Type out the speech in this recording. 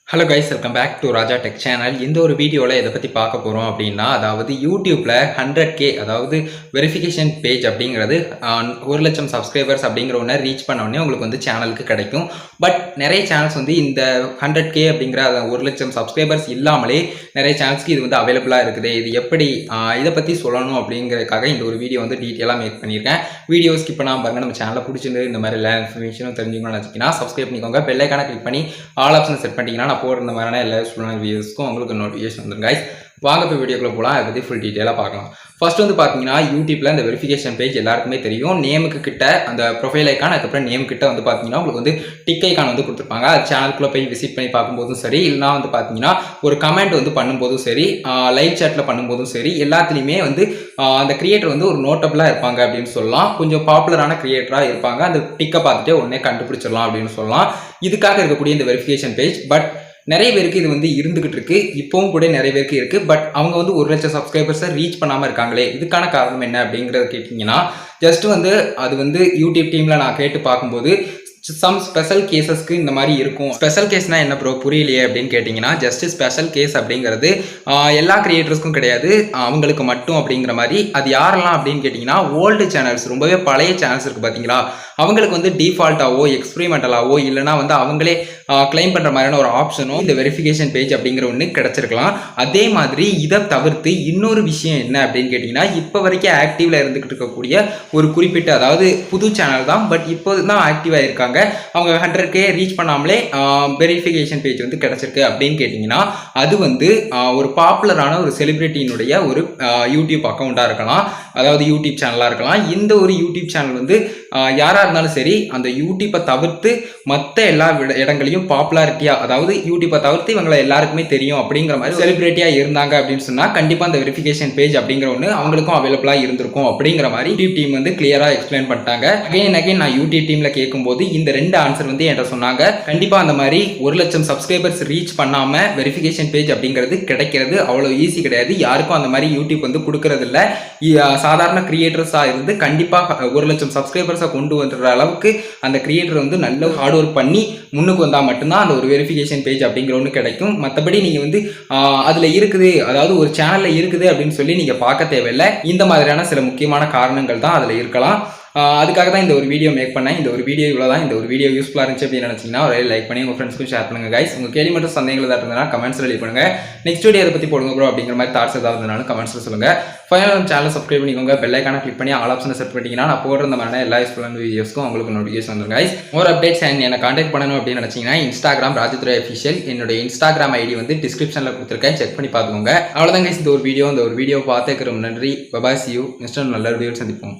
Hello guys, welcome back to Raja tech channel. இந்த ஒரு வீடியோவில் எதை பற்றி பார்க்க போகிறோம் அப்படின்னா, அதாவது யூடியூப்பில் 100K அதாவது வெரிஃபிகேஷன் பேஜ் அப்படிங்கிறது 1,00,000 சப்ஸ்கிரைபர்ஸ் அப்படிங்கிற ஒன்று ரீச் பண்ணோடனே உங்களுக்கு வந்து சேனலுக்கு கிடைக்கும். பட் நிறைய சேனல்ஸ் வந்து இந்த 100K அப்படிங்கிற 1,00,000 சப்ஸ்கிரைபர்ஸ் இல்லாமலே நிறைய சேனல்ஸ்க்கு இது வந்து அவைலபிளாக இருக்குது. இது எப்படி இதை பற்றி சொல்லணும் அப்படிங்கிறதுக்காக இந்த ஒரு வீடியோ வந்து டீட்டெயிலாக மேக் பண்ணியிருக்கேன். வீடியோ ஸ்கிப் பண்ணாமல் பாருங்கள். நம்ம சேனலில் பிடிச்சிருந்து இந்த மாதிரி எல்லா இன்ஃபர்மேஷனும் தெரிஞ்சுக்கணும்னு நினச்சிங்கன்னா சப்ஸ்கிரைப் பண்ணிக்கோங்க. பெல் ஐக்கானை கிளிக் பண்ணி ஆல் ஆப்ஷன் செட் பண்ணிட்டீங்கன்னா போடுற இந்த மாதிரியான எல்லா யூஸ்ஃபுல்லான வீடியோஸ்க்கும் உங்களுக்கு நோட்டிஃபிகேஷன் வந்துடும் கைஸ். வாங்க இப்போ வீடியோக்குள்ள போகலாம். அதை பற்றி ஃபுல் டீட்டெயிலாக பார்க்கலாம். ஃபர்ஸ்ட் வந்து பார்த்தீங்கன்னா, யூடியூப்ல இந்த வெரிஃபிகேஷன் பேஜ் எல்லாருக்குமே தெரியும். நேமுக்கு கிட்ட அந்த ப்ரொஃபைல் ஐக்கான், அதுக்கப்புறம் நேம் கிட்ட வந்து பார்த்தீங்கன்னா உங்களுக்கு வந்து டிக் ஐக்கான் வந்து கொடுத்துருப்பாங்க. அது சேனலுக்குள்ள போய் விசிட் பண்ணி பார்க்கும்போதும் சரி, இல்லைனா வந்து பார்த்தீங்கன்னா ஒரு கமெண்ட் வந்து பண்ணும்போதும் சரி, லைவ் சேட்டில் பண்ணும்போதும் சரி, எல்லாத்துலேயுமே வந்து அந்த கிரியேட்டர் வந்து ஒரு நோட்டபிளாக இருப்பாங்க அப்படின்னு சொல்லலாம். கொஞ்சம் பாப்புலரான கிரியேட்டராக இருப்பாங்க. அந்த டிக்கை பார்த்துட்டே உடனே கண்டுபிடிச்சிடலாம் அப்படின்னு சொல்லலாம். இதுக்காக இருக்கக்கூடிய இந்த வெரிஃபிகேஷன் பேஜ். பட் நிறைய பேருக்கு இது வந்து இருந்துகிட்டு இருக்கு. இப்பவும் கூட நிறைய பேருக்கு இருக்கு. பட் அவங்க வந்து 1,00,000 சப்ஸ்கிரைபர்ஸை ரீச் பண்ணாமல் இருக்காங்களே, இதுக்கான காரணம் என்ன அப்படிங்கிறத கேட்டிங்கன்னா, ஜஸ்ட் வந்து அது வந்து யூடியூப் டீமில் நான் கேட்டு பார்க்கும்போது சம் ஸ்பெஷல் கேசஸ்க்கு இந்த மாதிரி இருக்கும். ஸ்பெஷல் கேஸ்னா என்ன ப்ரோ புரியலையே அப்படின்னு கேட்டிங்கன்னா, ஜஸ்ட் ஸ்பெஷல் கேஸ் அப்படிங்கிறது எல்லா கிரியேட்டர்ஸ்க்கும் கிடையாது, அவங்களுக்கு மட்டும் அப்படிங்கிற மாதிரி. அது யாரெல்லாம் அப்படின்னு கேட்டிங்கன்னா, ஓல்டு சேனல்ஸ், ரொம்பவே பழைய சேனல்ஸ் இருக்குது பார்த்தீங்களா, அவங்களுக்கு வந்து டிஃபால்ட்டாவோ எக்ஸ்பெரிமெண்டலாவோ இல்லைனா வந்து அவங்களே கிளைம் பண்ணுற மாதிரியான ஒரு ஆப்ஷனும் இந்த வெரிஃபிகேஷன் பேஜ் அப்படிங்கிற ஒன்று கிடச்சிருக்கலாம். அதே மாதிரி இதை தவிர்த்து இன்னொரு விஷயம் என்ன அப்படின்னு கேட்டிங்கன்னா, இப்போ வரைக்கும் ஆக்டிவில் இருந்துகிட்டு இருக்கக்கூடிய ஒரு குறிப்பிட்ட, அதாவது புது சேனல் தான், பட் இப்போ தான் ஆக்டிவாக இருக்காங்க. அவங்க 100K ரீச் பண்ணாமலே வெரிஃபிகேஷன் பேஜ் வந்து கிடைச்சிருக்கு அப்படின்னு கேட்டிங்கன்னா, அது வந்து ஒரு பாப்புலரான ஒரு செலிபிரிட்டியினுடைய ஒரு யூடியூப் அக்கௌண்ட்டாக இருக்கலாம், அதாவது யூடியூப் சேனலாக இருக்கலாம். இந்த ஒரு யூடியூப் சேனல் வந்து யாராக இருந்தாலும் சரி, அந்த யூடியூப்பை தவிர்த்து மற்ற எல்லா இடங்களையும் பாப்புலாரிட்டியாக, அதாவது யூடியூப்பை தவிர்த்து இவங்களை எல்லாருக்குமே தெரியும் அப்படிங்கிற மாதிரி செலிபிரிட்டியாக இருந்தாங்க அப்படின்னு சொன்னால், கண்டிப்பாக அந்த வெரிஃபிகேஷன் பேஜ் அப்படிங்கிற ஒன்று அவங்களுக்கும் அவைலபிளாக இருந்திருக்கும் அப்படிங்கிற மாதிரி யூடியூப் டீம் வந்து கிளியராக எக்ஸ்பிளைன் பண்ணிட்டாங்க. அகைன் நான் யூடியூப் டீமில் கேட்கும்போது இந்த ரெண்டு ஆன்சர் வந்து என்கிட்ட சொன்னாங்க. கண்டிப்பாக அந்த மாதிரி 1,00,000 சப்ஸ்கிரைபர்ஸ் ரீச் பண்ணாமல் வெரிஃபிகேஷன் பேஜ் அப்படிங்கிறது கிடைக்கிறது அவ்வளோ ஈஸி கிடையாது. யாருக்கும் அந்த மாதிரி யூடியூப் வந்து கொடுக்கறது இல்லை. சாதாரண கிரியேட்டர்ஸாக இருந்து கண்டிப்பாக 1,00,000 சப்ஸ்கிரைபர்ஸை கொண்டு வந்துடுற அளவுக்கு அந்த கிரியேட்டர் வந்து நல்ல ஹார்ட் ஒர்க் பண்ணி முன்னுக்கு வந்தால் மட்டும்தான் அந்த ஒரு வெரிஃபிகேஷன் பேஜ் அப்படிங்கிற ஒன்று கிடைக்கும். மற்றபடி நீங்கள் வந்து அதில் இருக்குது, அதாவது ஒரு சேனலில் இருக்குது அப்படின்னு சொல்லி நீங்கள் பார்க்க தேவையில்லை. இந்த மாதிரியான சில முக்கியமான காரணங்கள் தான் அதில் இருக்கலாம். அதுக்காக தான் இந்த ஒரு வீடியோ மேக் பண்ணேன். இந்த ஒரு வீடியோ இவ்வளோ தான். இந்த ஒரு வீடியோ யூஸ்ஃபுல்லாக இருந்துச்சு அப்படின்னு நினச்சிங்கன்னா ஒரு லைக் பண்ணி உங்கள் ஃப்ரெண்ட்ஸ்க்கும் ஷேர் பண்ணுங்கள் கைஸ். உங்கள் கேள்வி மட்டும் சந்தேகங்கள் ஏதாவது இருந்தால் கமெண்ட்ஸில் லீவ் பண்ணுங்கள். நெக்ஸ்ட் வீடியோ அதை பற்றி போடுங்க ப்ரோ அப்படிங்கிற மாதிரி தாட்ஸ் ஏதாவது இருந்தாலும் கமெண்ட்ஸில் சொல்லுங்கள். ஃபைனல் சேனலை சப்ஸ்கிரைப் பண்ணிக்கோங்க. பெல் ஐக்கானை கிளிக் பண்ணி ஆல் ஆப்ஷனை செட் பண்ணிட்டீங்கன்னா நான் போடுற இந்த மாதிரி எல்லா யூஸ்ஃபுல்லான வீடியோஸ்க்கும் உங்களுக்கு நோட்டிஃபிகேஷன் வந்துடும் கைஸ். மோர் அப்டேட்ஸ் அண்ட் என்னை கான்டாக்ட் பண்ணணும் அப்படின்னு நினச்சிங்கன்னா இன்ஸ்டாகிராம் ராஜதுரை அஃபிஷியல், என்னுடைய இன்ஸ்டாகிராம் ஐடி வந்து டிஸ்கிரிப்ஷனில் கொடுத்துருக்கேன், செக் பண்ணி பார்த்துக்கோங்க. அவ்வளோதான் கைஸ் இந்த ஒரு வீடியோ. இந்த ஒரு வீடியோ பார்த்துக்கிற நன்றி. Bye bye, C you. நெக்ஸ்ட் நல்ல வீடியோ சந்திப்போம்.